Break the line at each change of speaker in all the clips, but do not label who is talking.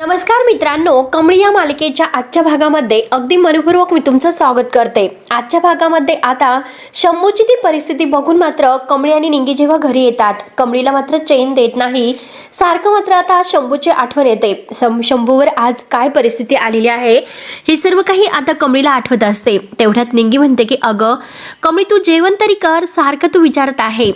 नमस्कार मित्रांनो, कमळी या मालिकेच्या आजच्या भागामध्ये अगदी मनपूर्वक मी तुमचं स्वागत करते। आजच्या भागामध्ये आता शंभूची ती परिस्थिती बघून मात्र कमळी आणि निंगी जेव्हा घरी येतात, कमळीला मात्र चैन देत नाही। सारखं मात्र आता शंभूची आठवण येते। शंभूवर आज काय परिस्थिती आलेली आहे हे सर्व काही आता कमळीला आठवत असते। तेवढ्यात निंगी म्हणते की अगं कमळी, तू जेवण तरी कर, सारखं तू विचारत आहे।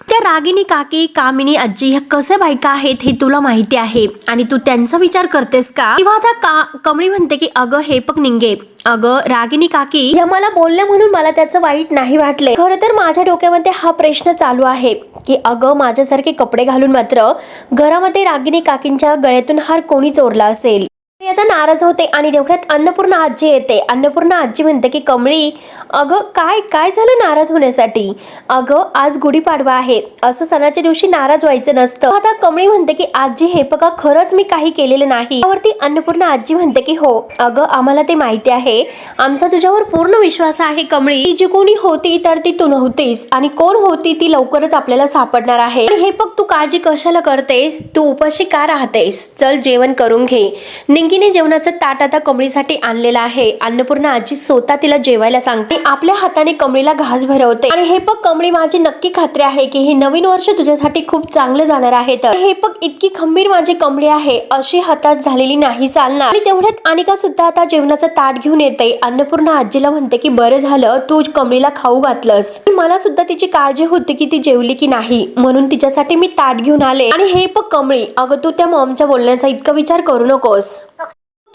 त्या रागिनी काकी, कामिनी आजी ह्या कशा बायका आहेत हे तुला माहिती आहे आणि तू त्यांचा विचार करतेस का? तेव्हा आता कमळी म्हणते की अगं हे बघ निंगे, अगं रागिनी काकी ह्या मला बोलल्या म्हणून मला त्याचं वाईट नाही वाटले। खरं तर माझ्या डोक्यामध्ये हा प्रश्न चालू आहे की अगं माझ्यासारखे कपडे घालून मात्र घरामध्ये रागिनी काकींच्या गळ्यातून हार कोणी चोरला असेल। मी आता नाराज होते आणि तेवढ्यात अन्नपूर्णा आजी येते। अन्नपूर्णा आजी म्हणते की कमळी, अगं काय काय झालं नाराज होण्यासाठी? अगं आज गुढीपाडवा आहे, असं सणाच्या दिवशी नाराज व्हायचं नसतं। आता कमळी म्हणते की आजी हे बघा, खरंच मी काही केलेलं नाही। त्यावरती अन्नपूर्णा आजी म्हणते की हो अगं, आम्हाला ते माहिती आहे, आमचा तुझ्यावर पूर्ण विश्वास आहे कमळी। ती जी कोणी होती तर ती तू नव्हतीच आणि कोण होती ती लवकरच आपल्याला सापडणार आहे। आणि हे बघ, तू काळजी कशाला करतेस? तू उपाशी का राहतेस? चल जेवण करून घे। निंगीने जेवणाचं ताट आता कमळीसाठी आणलेलं आहे। अन्नपूर्णा आजी स्वतः तिला जेवायला सांगते, आपल्या हाताने कमळीला घास भरवते। आणि हे बघ कमळी, माझी नक्की खात्री आहे की हे नवीन वर्ष तुझ्यासाठी खूप चांगलं जाणार आहे। तर हे बघ, इतकी खंबीर माझी कमळी आहे, अशी हातात झालेली नाही चालणार। आणि तेवढ्यात अनिका सुद्धा आता जेवणाचं ताट घेऊन येते। अन्नपूर्णा आजीला म्हणते की बरं झालं तू कमळीला खाऊ घातलंस, मला सुद्धा तिची काळजी होती की ती जेवली की नाही, म्हणून तिच्यासाठी मी ताट घेऊन आले। आणि हे बघ कमळी, अगं तू त्या मॉमच्या बोलण्याचा इतका विचार करू नकोस,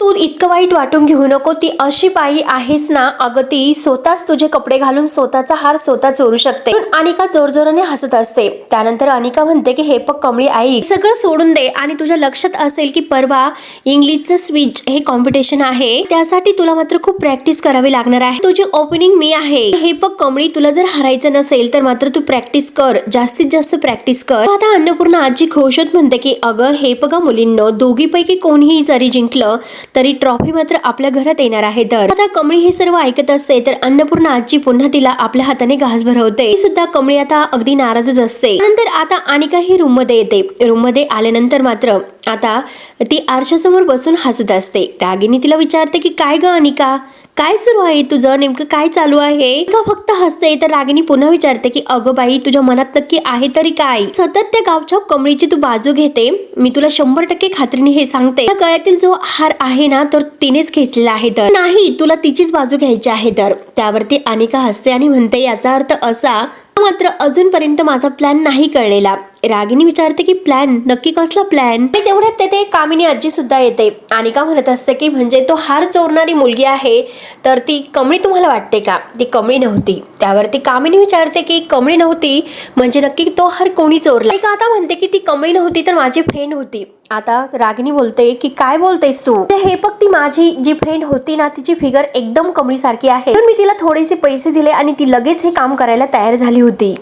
तू इतकं वाईट वाटून घेऊ नको। ती अशी बाई आहेस ना, अगं ती स्वतःच तुझे कपडे घालून स्वतःचा हार स्वतः चोरू शकते। अनिका जोरजोराने हसत असते। त्यानंतर अनिका म्हणते की हे बघ कमळी, आई सगळं सोडून दे आणि तुझ्या लक्षात असेल की परवा इंग्लिशचं स्पीच हे कॉम्पिटिशन आहे, त्यासाठी तुला मात्र खूप प्रॅक्टिस करावी लागणार आहे। तुझी ओपनिंग मी आहे। हे बघ कमळी, तुला जर हरायचं नसेल तर मात्र तू प्रॅक्टिस कर, जास्तीत जास्त प्रॅक्टिस कर। आता अन्नपूर्णा आजी खुश होत म्हणते की अगं हे बघा मुलींनो, दोघीपैकी कोणीही जरी जिंकलं तरी ट्रॉफी मात्र आपल्या घरात येणार आहे। तर आता कमळी हे सर्व ऐकत असते तर अन्नपूर्णा आजी पुन्हा तिला आपल्या हाताने घास भरवते। सुद्धा कमळी आता अगदी नाराजच असते। नंतर आता अनिका ही रूम मध्ये येते। रूम मध्ये आल्यानंतर मात्र आता ती आरशासमोर बसून हसत असते। रागिनी तिला विचारते की काय ग अनिका, काय सुरू आहे तुझं, नेमकं काय चालू आहे? का फक्त हसते? तर रागिनी पुन्हा विचारते की अगं बाई, तुझ्या मनात नक्की आहे तरी काय? सतत त्या गावच्या कमळीची तू बाजू घेते, मी तुला 100% खात्रीने हे सांगते, त्या गळ्यातील जो हार आहे ना तर तिनेच घेतलेला आहे। तर नाही, तुला तिचीच बाजू घ्यायची आहे। तर त्यावरती अनिका हसते आणि म्हणते याचा अर्थ असा, मात्र अजूनपर्यंत माझा प्लॅन नाही कळलेला। रागिनी विचारते की प्लॅन, नक्की कसला प्लॅन? तेवढ्यात तेथे कामिनी आजी सुद्धा येते। अनिका म्हणत असते की म्हणजे तो हार चोरणारी मुलगी आहे तर ती कमळी तुम्हाला वाटते का? ती कमळी नव्हती। त्यावरती कामिनी विचारते की कमळी नव्हती म्हणजे नक्की तो हार कोणी चोरला? अनिका आता म्हणते की ती कमळी नव्हती तर माझी फ्रेंड होती। आता रागिनी बोलते की काय बोलतेस तू? हे बघ, ती माझी जी फ्रेंड होती ना, तिची फिगर एकदम कमळी सारखी आहे, तर मी तिला थोडेसे पैसे दिले आणि ती लगेच हे काम करायला तयार झाली होती।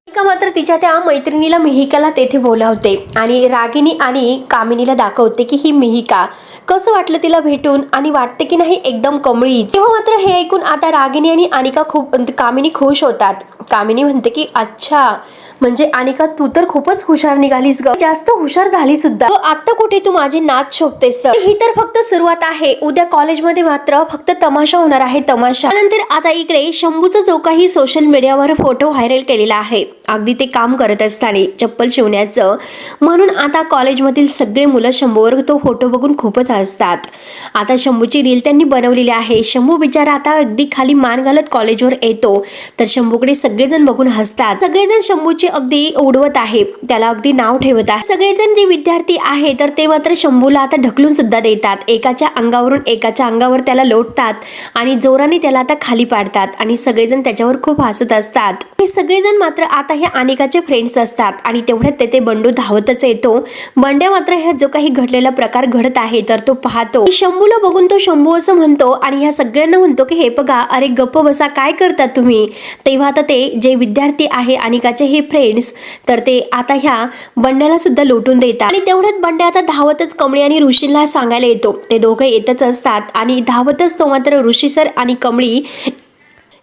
मात्र तिच्या त्या मैत्रिणीला मिहिकाला तेथे बोलावते आणि रागिनी आणि कामिनीला दाखवते की ही मिहिका, कसं वाटलं तिला भेटून आणि वाटते की नाही एकदम कमळी। तेव्हा मात्र हे ऐकून आता रागिनी आणि अनिका कामिनी खुश होतात। कामिनी म्हणते की अच्छा, म्हणजे अनिका तू तर खूपच हुशार निघालीस ग, जास्त हुशार झाली सुद्धा। आता कुठे तू माझी नाच शोधतेस? ही तर फक्त सुरुवात आहे, उद्या कॉलेजमध्ये मात्र फक्त तमाशा होणार आहे, तमाशा। नंतर आता इकडे शंभूचा जो काही सोशल मीडियावर फोटो व्हायरल केलेला आहे, अगदी ते काम करत असताना चप्पल शिवण्याचं, म्हणून आता कॉलेजमधील सगळे मुलं शंभूवर तो फोटो बघून खूपच हसतात। आता शंभूची रील त्यांनी बनवलेली आहे। शंभू बिचारा आता अगदी खाली मान घालत कॉलेजवर येतो तर शंभूकडे सगळेजण बघून हसतात। सगळेजण शंभूची अगदी उडवत आहे, त्याला अगदी नाव ठेवत आहे। सगळेजण जे विद्यार्थी आहे तर ते मात्र शंभूला आता ढकलून सुद्धा देतात, एकाच्या अंगावरून एकाच्या अंगावर त्याला लोटतात आणि जोराने त्याला आता खाली पाडतात आणि सगळेजण त्याच्यावर खूप हसत असतात। हे सगळेजण मात्र आता हे अनिकाचे फ्रेंड्स असतात आणि तेवढ्यात तेथे बंडू धावतच येतो। बंड्या मात्र ह्या जो काही घडलेला प्रकार घडत आहे तर तो पाहतो। शंभूला बघून तो शंभू असं म्हणतो आणि ह्या सगळ्यांना म्हणतो की हे बघा, अरे गप्प बसा, काय करतात तुम्ही? तेव्हा आता ते जे विद्यार्थी आहे अनिकाचे हे फ्रेंड्स तर ते आता ह्या बंड्याला सुद्धा लोटून देतात। आणि तेवढ्यात बंड्या आता धावतच कमळी आणि ऋषीला सांगायला येतो। ते दोघे येतच असतात आणि धावतच तो मात्र ऋषी सर आणि कमळी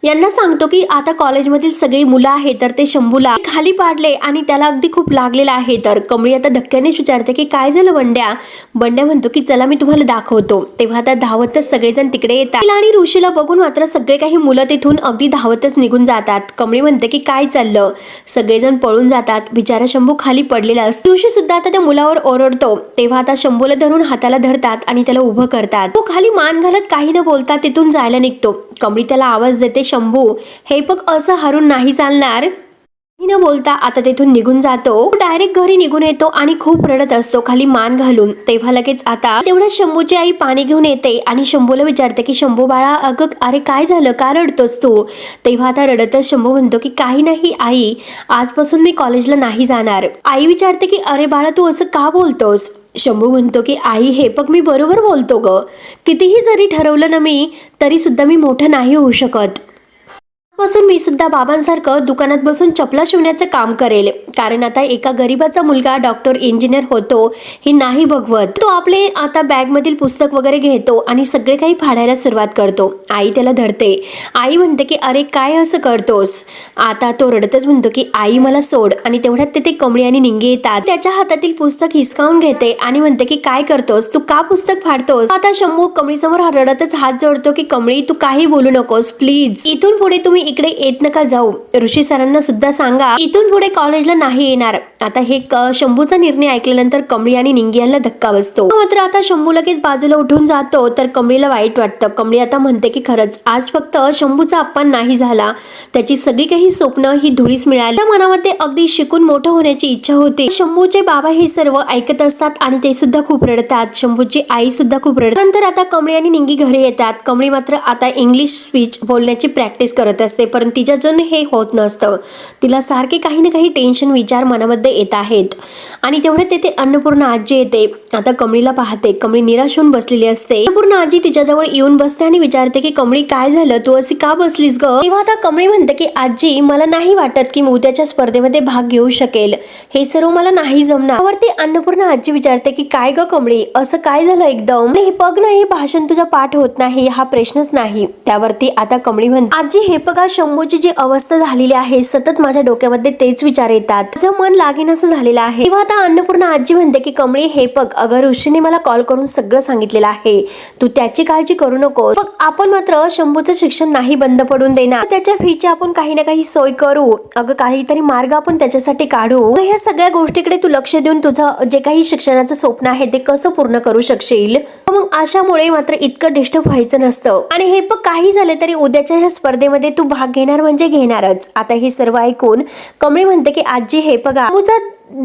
यांना सांगतो की आता कॉलेजमधील सगळी मुलं आहेत तर ते शंभूला खाली पाडले आणि त्याला अगदी खूप लागलेला आहे. तर कमळी आता धक्क्यानेच विचारते की काय झालं बंड्या. बंड्या म्हणतो की चला मी तुम्हाला दाखवतो. तेव्हा आता धावतच सगळेजण तिकडे येतात. तिला आणि ऋषीला बघून मात्र सगळे काही मुलं तिथून अगदी धावतच निघून जातात. कमळी म्हणते की काय चाललं. सगळेजण पळून जातात. बिचारा शंभू खाली पडलेला असतो. ऋषी सुद्धा आता त्या मुलावर ओरडतो. तेव्हा आता शंभूला धरून हाताला धरतात आणि त्याला उभं करतात. तो खाली मान घालत काही न बोलता तिथून जायला निघतो. कमळी त्याला आवाज देते, शंभू हे बघ असं हारून नाही चालणार. न बोलता आता तिथून निघून जातो. डायरेक्ट घरी निघून येतो आणि खूप रडत असतो खाली मान घालून. तेव्हा लगेच आता तेवढ्या शंभूची आई पाणी घेऊन येते आणि शंभूला विचारते की शंभू बाळा अगं अरे काय झालं, का रडतोस तू. तेव्हा आता रडतच शंभू म्हणतो की काही नाही आई, आजपासून मी कॉलेजला नाही जाणार. आई विचारते की अरे बाळा तू असं का बोलतोस. शंभू म्हणतो की आई हे बघ मी बरोबर बोलतो ग. कितीही जरी ठरवलं ना मी तरी सुद्धा मी मोठं नाही होऊ शकत. पासून मी सुद्धा बाबांसारखं दुकानात बसून चपला शिवण्याचं काम करेल. कारण आता एका गरीबाचा मुलगा डॉक्टर इंजिनियर होतो हे नाही बघवत. तो आपले आता बॅग मधील पुस्तक वगैरे घेतो आणि सगळे काही फाडायला सुरुवात करतो. आई त्याला धरते. आई म्हणते की अरे काय असं करतोस. आता तो रडतच म्हणतो की आई मला सोड. आणि तेवढ्यात तिथे कमळी आणि निंगी येतात. त्याच्या हातातील पुस्तक हिसकावून घेते आणि म्हणते की काय करतोस तू, का पुस्तक फाडतोस. आता शंभू कमळी समोर रडतच हात जोडतो की कमळी तू काही बोलू नकोस प्लीज. इथून पुढे तुम्ही इकडे येत नका जाऊ. ऋषी सरांना सुद्धा सांगा इथून पुढे कॉलेजला नाही येणार. आता हे शंभूचा निर्णय ऐकल्यानंतर कमळी आणि निंगी यांना धक्का बसतो. मात्र आता शंभू लगेच बाजूला उठून जातो तर कमळीला वाईट वाटतं. कमळी आता म्हणते की खरंच आज फक्त शंभूचा अपमान नाही झाला, त्याची सगळी काही स्वप्न ही धुळीस मिळाली. त्या मनामध्ये अगदी शिकून मोठं होण्याची इच्छा होती. शंभूचे बाबा हे सर्व ऐकत असतात आणि ते सुद्धा खूप रडतात. शंभूची आई सुद्धा खूप रडते. नंतर आता कमळी आणि निंगी घरी येतात. कमळी मात्र आता इंग्लिश स्पीच बोलण्याची प्रॅक्टिस करत असते पण तिच्याजून हे होत नसतं. तिला सारखे काही ना काही टेन्शन विचार मनामध्ये येत आहेत. आणि तेवढ्यात तिथे अन्नपूर्णा आजी येते. आता कमळीला पाहते. कमळी निराश होऊन बसलेली असते. अन्नपूर्णा आजी तिच्याजवळ येऊन बसते आणि विचारते की कमळी काय झालं, तू अशी का बसलीस ग. तेव्हा आता कमळी म्हणते की आजी मला नाही वाटत की मी उद्याच्या स्पर्धेमध्ये भाग घेऊ शकेल, हे सर्व मला नाही जमणार. त्यावरती अन्नपूर्णा आजी विचारते की काय ग कमळी असं काय झालं एकदम. हे बघ ना हे भाषण तुझा पाठ होत नाही, हा प्रश्नच नाही. त्यावरती आता कमळी म्हणते आजी हे बघा शंभूची जी अवस्था झालेली आहे सतत माझ्या डोक्यामध्ये तेच विचार येतात, माझं मन लागेन असं झालेलं आहे. तेव्हा आता अन्नपूर्णा आजी म्हणते की कमळी हे बघ अगं ऋषीने मला कॉल करून सगळं सांगितलेलं आहे, तू त्याची काळजी करू नको. बघ आपण मात्र शंभूचं शिक्षण नाही बंद पडून देणार, त्याच्या फीची आपण काही ना काही सोय करू. अगं काहीतरी मार्ग आपण त्याच्यासाठी काढू. ह्या सगळ्या गोष्टीकडे तू लक्ष देऊन तुझं जे काही शिक्षणाचं स्वप्न आहे ते कसं पूर्ण करू शकशील. मग अशामुळे मात्र इतकं डिस्टर्ब व्हायचं नसतं. आणि हे बघ काही झालं तरी उद्याच्या ह्या स्पर्धेमध्ये तू भाग घेणार म्हणजे घेणारच. आता हे सर्व ऐकून कमळी म्हणते की आजी हे बघा तुझा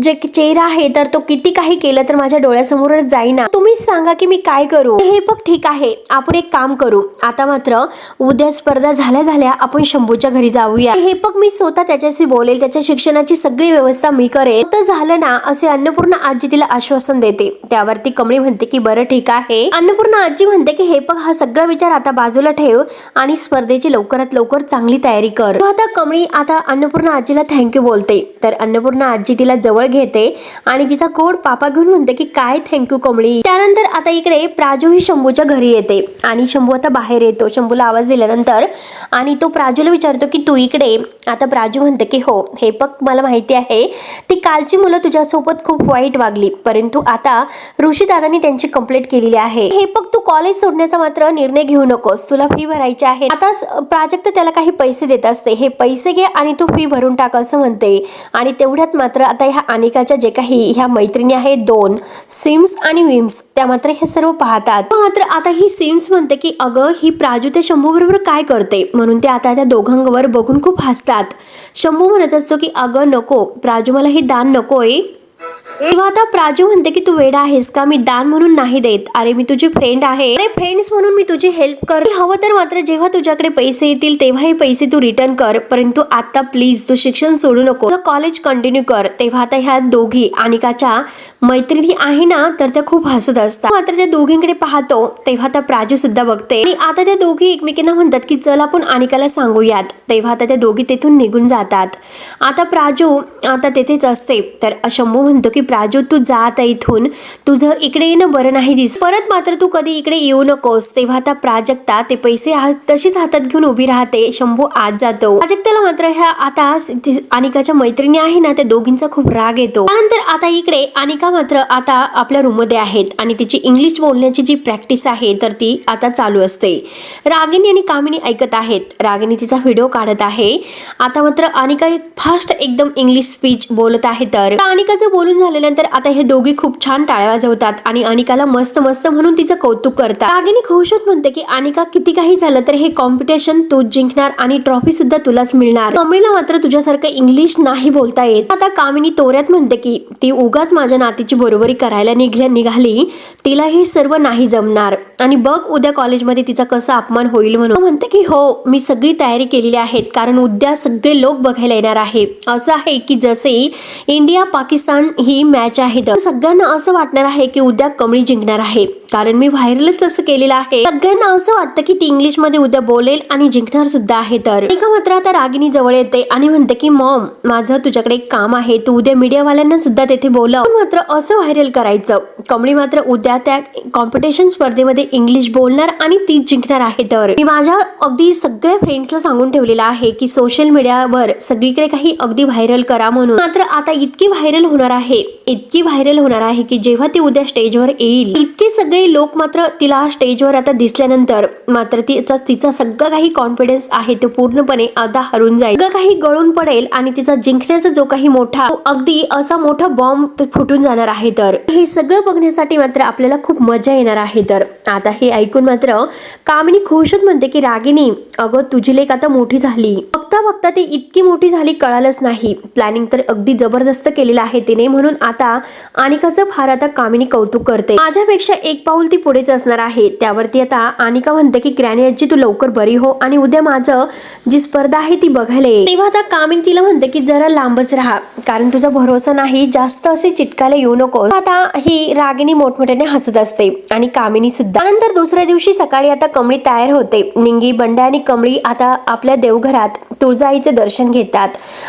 जे चेहरा आहे तर तो किती काही केलं तर माझ्या डोळ्यासमोरच जाईना. तुम्हीच सांगा की मी काय करू. हे बघ ठीक आहे आपण एक काम करू, आता मात्र उद्या स्पर्धा झाल्या आपण शंभूच्या घरी जाऊया. हे बघ मी स्वतः त्याच्याशी बोलेल, त्याच्या शिक्षणाची सगळी व्यवस्था मी करेल, तर झालं ना असे अन्नपूर्णा आजी तिला आश्वासन देते. त्यावरती कमळी म्हणते की बरं ठीक आहे. अन्नपूर्णा आजी म्हणते की हे बघ हा सगळा विचार आता बाजूला ठेव आणि स्पर्धेची लवकरात लवकर चांगली तयारी कर. आता कमळी आता अन्नपूर्णा आजीला थँक्यू बोलते. तर अन्नपूर्णा आजी तिला जवळ घेते आणि तिचा गोड पापा घेऊन म्हणते की काय थँक्यू कमळी. त्यानंतर आता इकडे प्राजू ही शंभूच्या घरी येते आणि शंभू आता बाहेर येतो. शंभूला आवाज दिल्यानंतर आणि तो प्राजूला विचारतो की तू इकडे. आता प्राजू म्हणते की हो हे बघ मला माहिती आहे ती कालची मुलं तुझ्यासोबत खूप वाईट वागली, परंतु आता ऋषी दादांनी त्यांची कंप्लेंट केलेली आहे. हे बघ तू कॉलेज सोडण्याचा मात्र निर्णय घेऊ नकोस, तुला फी भरायची आहे. आता प्राजक्त त्याला काही पैसे देत असते, हे पैसे घे आणि तू फी भरून टाक असं म्हणते. आणि तेवढ्यात मात्र आता ह्या अनिकाच्या जे काही ह्या मैत्रिणी आहेत दोन सिम्स आणि विम्स त्या मात्र हे सर्व पाहतात. मात्र आता ही सिम्स म्हणते की अगं ही प्राजू त्या शंभू बरोबर काय करते, म्हणून ते आता त्या दोघांवर बघून खूप हसतात. शंभू म्हणत असतो की अगं नको प्राजू मला हे दान नकोय. तेव्हा आता प्राजू म्हणते की तू वेडा आहेस का, मी दान म्हणून नाही देत, अरे मी तुझी फ्रेंड आहे, अरे फ्रेंड्स म्हणून मी तुझी हेल्प कर. हवं तर मात्र जेव्हा तुझ्याकडे पैसे येतील तेव्हा हे पैसे तू रिटर्न कर, परंतु आता प्लीज तू शिक्षण सोडू नको, कॉलेज कंटिन्यू कर. तेव्हा आता ह्या दोघी अनिकाच्या मैत्रिणी आहे ना तर त्या खूप हसत असतात. मात्र त्या दोघींकडे पाहतो तेव्हा आता प्राजू सुद्धा बघते आणि आता त्या दोघी एकमेकींना म्हणतात की चल आपण अनिकाला सांगूयात. तेव्हा आता त्या दोघी तेथून निघून जातात. आता प्राजू आता तेथेच असते तर शंभू म्हणतो की की प्राजू तू जा आता इथून, तुझं इकडे येणं बरं नाही दिसत, परत मात्र तू कधी इकडे येऊ नकोस. तेव्हा आता प्राजक्ता ते पैसे तशीच हातात घेऊन उभी राहते. शंभू आत जातो. प्राजक्ताला मात्र ह्या आता अनिकाच्या मैत्रिणी आहे ना त्या दोघींचा खूप राग येतो. त्यानंतर आता इकडे अनिका मात्र आता आपल्या रूम मध्ये आहेत आणि तिची इंग्लिश बोलण्याची जी प्रॅक्टिस आहे तर ती आता चालू असते. रागिनी आणि कामिनी ऐकत आहेत. रागिनी तिचा व्हिडिओ काढत आहे. आता मात्र अनिका फास्ट एकदम इंग्लिश स्पीच बोलत आहे. तर अनिकाचं बोलून झाल्यानंतर आता हे दोघी खूप छान टाळ्या वाजवतात आणि अनिकाला मस्त मस्त म्हणून तिचं कौतुक करतात. रागिनी खुश होत म्हणते की अनिका किती काही झालं तर हे कॉम्पिटिशन तू जिंकणार आणि ट्रॉफी सुद्धा तुलाच मिळणार. कमळीला मात्र तुझ्यासारखं इंग्लिश नाही बोलता येत. आता कामिनी तोऱ्यात म्हणते की ती उगाच माझ्या नातीची बरोबरी करायला निघाली, तिला हे सर्व नाही जमणार आणि बघ उद्या कॉलेजमध्ये तिचा कसा अपमान होईल. म्हणून म्हणते की हो मी सगळी तयारी केलेली आहे कारण उद्या सगळे लोक बघायला येणार आहे. असं आहे की जसे इंडिया पाकिस्तान ही मॅच आहे तर सगळ्यांना असं वाटणार आहे की उद्या कमळी जिंकणार आहे कारण मी व्हायरलच तसं केलेलं आहे. सगळ्यांना असं वाटतं की ती इंग्लिश मध्ये उद्या बोलेल आणि जिंकणार सुद्धा आहे. तर एका मात्र आता रागिनी जवळ येते आणि म्हणते की मॉम माझं तुझ्याकडे एक काम आहे, तू उद्या मीडियावाल्यांना सुद्धा तेथे बोलव. मात्र असं व्हायरल करायचं. कमळी मात्र उद्या त्या कॉम्पिटिशन स्पर्धेमध्ये इंग्लिश बोलणार आणि ती जिंकणार आहे. तर मी माझ्या अगदी सगळ्या फ्रेंड्सला सांगून ठेवलेलं आहे की सोशल मीडियावर सगळीकडे काही अगदी व्हायरल करा म्हणून. मात्र आता इतकी व्हायरल होणार आहे की जेव्हा ती उद्या स्टेजवर येईल इतके सगळे लोक मात्र तिला स्टेजवर आता दिसल्यानंतर मात्र तिचा सगळं काही कॉन्फिडन्स आहे तो पूर्णपणे आता हरून जाईल. सगळं काही गळून पडेल आणि तिचा जिंकण्याचा जो काही मोठा अगदी असा मोठा बॉम्ब फुटून जाणार आहे. तर हे सगळं बघण्यासाठी मात्र आपल्याला खूप मजा येणार आहे. तर आता हे ऐकून मात्र कामिनी खुश होत म्हणते की रागिनी अगं तुझी लेक आता मोठी झाली. बघता बघता ती इतकी मोठी झाली कळालंच नाही. प्लॅनिंग तर अगदी जबरदस्त केलेलं आहे तिने. म्हणून आता अनिकाचं फार आता कामिनी कौतुक करते. माझ्यापेक्षा एक पाऊल ती पुढेच असणार आहे. त्यावरती आता अनिका म्हणते की ग्रॅनी आजी तू लवकर बरी हो आणि उद्या माझं जी स्पर्धा आहे ती बघायला ये. तेव्हा आता कामिनी तिला म्हणते की जरा लांबच राहा कारण तुझा भरोसा नाही, जास्त असे चिटकायला येऊ नको. आता ही रागिनी मोठमोठ्याने हसत असते आणि कामिनी सुद्धा. त्यानंतर दुसऱ्या दिवशी सकाळी आता कमळी तयार होते. निंगी, बंड्या आणि कमळी आता आपल्या देवघरात तुळजाईचे दर्शन घेतात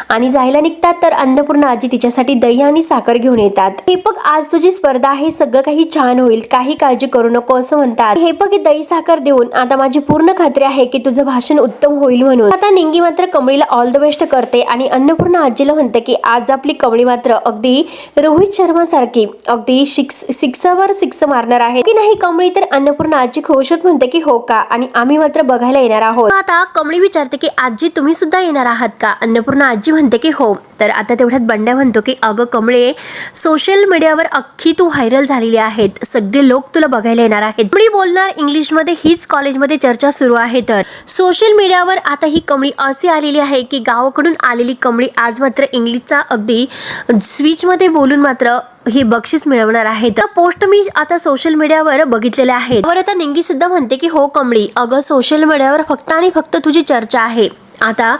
आणि जायला निघतात. तर अन्नपूर्णा आजी तिच्यासाठी दही आणि साखर घेऊन येतात. हे बघ आज तुझी स्पर्धा आहे, सगळं काही छान होईल, काही काळजी करू नको असं म्हणतात. हे बघ दही साखर देऊन आता माझी पूर्ण खात्री आहे की तुझं भाषण उत्तम होईल म्हणून. आता निंगी मात्र कमळीला ऑल द बेस्ट करते आणि अन्नपूर्णा आजीला म्हणते की आज आपली कमळी मात्र अगदी रोहित शर्मा सारखी अगदी सिक्सवर सिक्स मारणार आहे की नाही कमळी. तर अन्नपूर्णा आजी खुश होत म्हणते की हो का आणि आम्ही मात्र बघायला येणार आहोत. आता कमळी विचारते की आजी तुम्ही सुद्धा येणार आहात का. अन्नपूर्णा आजी म्हणते की हो. तर आता तेवढ्यात बंड्या म्हणतो की अगं कमळे सोशल मीडियावर अख्खी तू व्हायरल झालेली आहेत, सगळे लोक तुला बघायला येणार आहेत. कमळी बोलणार इंग्लिशमध्ये हीच कॉलेजमध्ये चर्चा सुरू आहे. तर सोशल मीडियावर आता ही कमळी अशी आलेली आहे की गावाकडून आलेली कमळी आज मात्र इंग्लिशचा अगदी स्विच मध्ये बोलून मात्र ही बक्षीस मिळवणार आहे. तर पोस्ट मी आता सोशल मीडियावर बघितलेले आहेत. वर आता निंगी सुद्धा म्हणते की हो कमळी अगं सोशल मीडियावर फक्त आणि फक्त तुझी चर्चा आहे. आता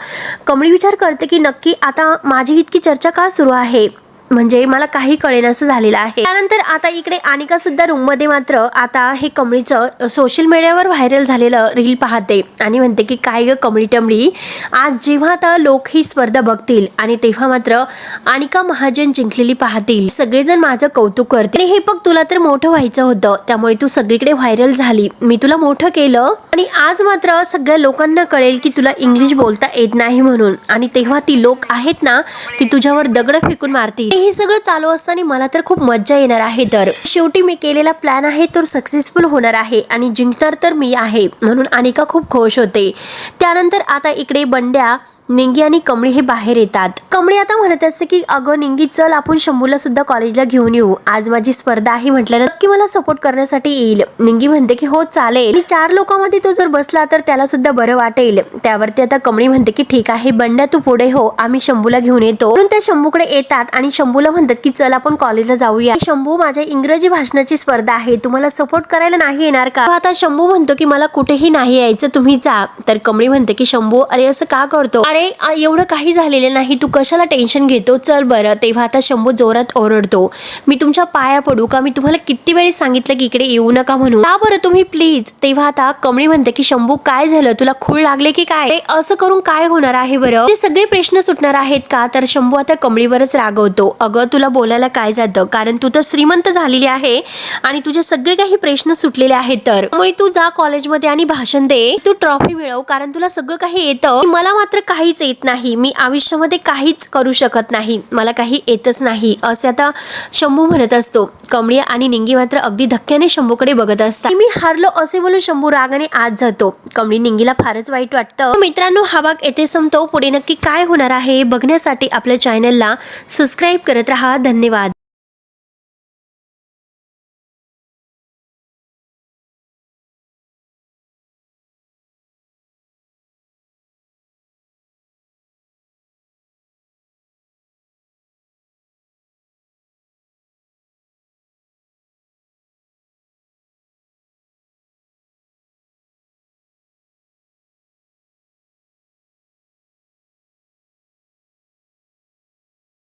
कमळी विचार करते की नक्की आता माझी इतकी चर्चा का सुरू आहे, म्हणजे मला काही कळेनासं झालेलं आहे. त्यानंतर आता इकडे अनिका सुद्धा रूम मध्ये मात्र आता हे कमळीचं सोशल मीडियावर व्हायरल झालेलं रील पाहते आणि म्हणते की काय ग कमळी टमळी, आज जेव्हा आता लोक ही स्पर्धा बघतील आणि तेव्हा मात्र अनिका महाजन जिंकलेली पाहतील, सगळेजण माझं कौतुक करतील. हे बघ तुला तर मोठं व्हायचं होतं त्यामुळे तू सगळीकडे व्हायरल झाली, मी तुला मोठं केलं आणि आज मात्र सगळ्या लोकांना कळेल की तुला इंग्लिश बोलता येत नाही म्हणून आणि तेव्हा ती लोक आहेत ना ती तुझ्यावर दगड फेकून मारतील. हे सगळं चालू असताना मला तर खूप मज्जा येणार आहे. तर शेवटी मी केलेला प्लॅन आहे तो सक्सेसफुल होणार आहे आणि जिंकणार तर मी आहे म्हणून अनिका खूप खुश होते. त्यानंतर आता इकडे बंड्या, निंगी आणि कमळी हे बाहेर येतात. कमळी आता म्हणत असते की अगं निंगी चल आपण शंभूला सुद्धा कॉलेजला घेऊन येऊ, आज माझी स्पर्धा आहे म्हटलं नक्की मला सपोर्ट करण्यासाठी येईल. निंगी म्हणते की हो चालेल आणि 4 लोकांमध्ये तो जर बसला तर त्याला सुद्धा बरं वाटेल. त्यावरती आता कमळी म्हणते की ठीक आहे बंड्या तू पुढे हो, आम्ही शंभूला घेऊन येतो. म्हणून त्या शंभूकडे येतात आणि शंभूला म्हणतात की चल आपण कॉलेजला जाऊया. शंभू माझ्या इंग्रजी भाषणाची स्पर्धा आहे, तुम्हाला सपोर्ट करायला नाही येणार का. आता शंभू म्हणतो की मला कुठेही नाही यायचं, तुम्ही जा. तर कमळी म्हणते की शंभू अरे असं का करतो, अरे अरे एवढं काही झालेलं नाही, तू कशाला टेन्शन घेतो, चल बरं. तेव्हा आता शंभू जोरात ओरडतो, मी तुमच्या पाया पडू का, मी तुम्हाला किती वेळेस सांगितलं की इकडे येऊ नका म्हणून, का बरं तुम्ही प्लीज. तेव्हा आता कमळी म्हणते की शंभू काय झालं, तुला खूळ लागले की काय, असं करून काय होणार आहे बरं, ते सगळे प्रश्न सुटणार आहेत का. तर शंभू आता कमळीवरच रागवतो, अगं तुला बोलायला काय जातं, कारण तू तर श्रीमंत झालेली आहे आणि तुझे सगळे काही प्रश्न सुटलेले आहेत. तर त्यामुळे तू जा कॉलेजमध्ये आणि भाषण दे, तू ट्रॉफी मिळव, कारण तुला सगळं काही येतं, मला मात्र काहीच येत नाही, मी आयुष्यामध्ये काहीच करू शकत नाही, मला काही येतच नाही, असे आता शंभू म्हणत असतो. कमळी आणि निंगी मात्र अगदी धक्क्याने शंभूकडे बघत असतात. मी हारलो असे बोलून शंभू रागाने आत जातो. कमळी निंगीला फारच वाईट वाटतं. मित्रांनो, हा भाग येथे संपतो. पुढे नक्की काय होणार आहे बघण्यासाठी आपल्या चॅनलला सबस्क्राईब करत राहा. धन्यवाद.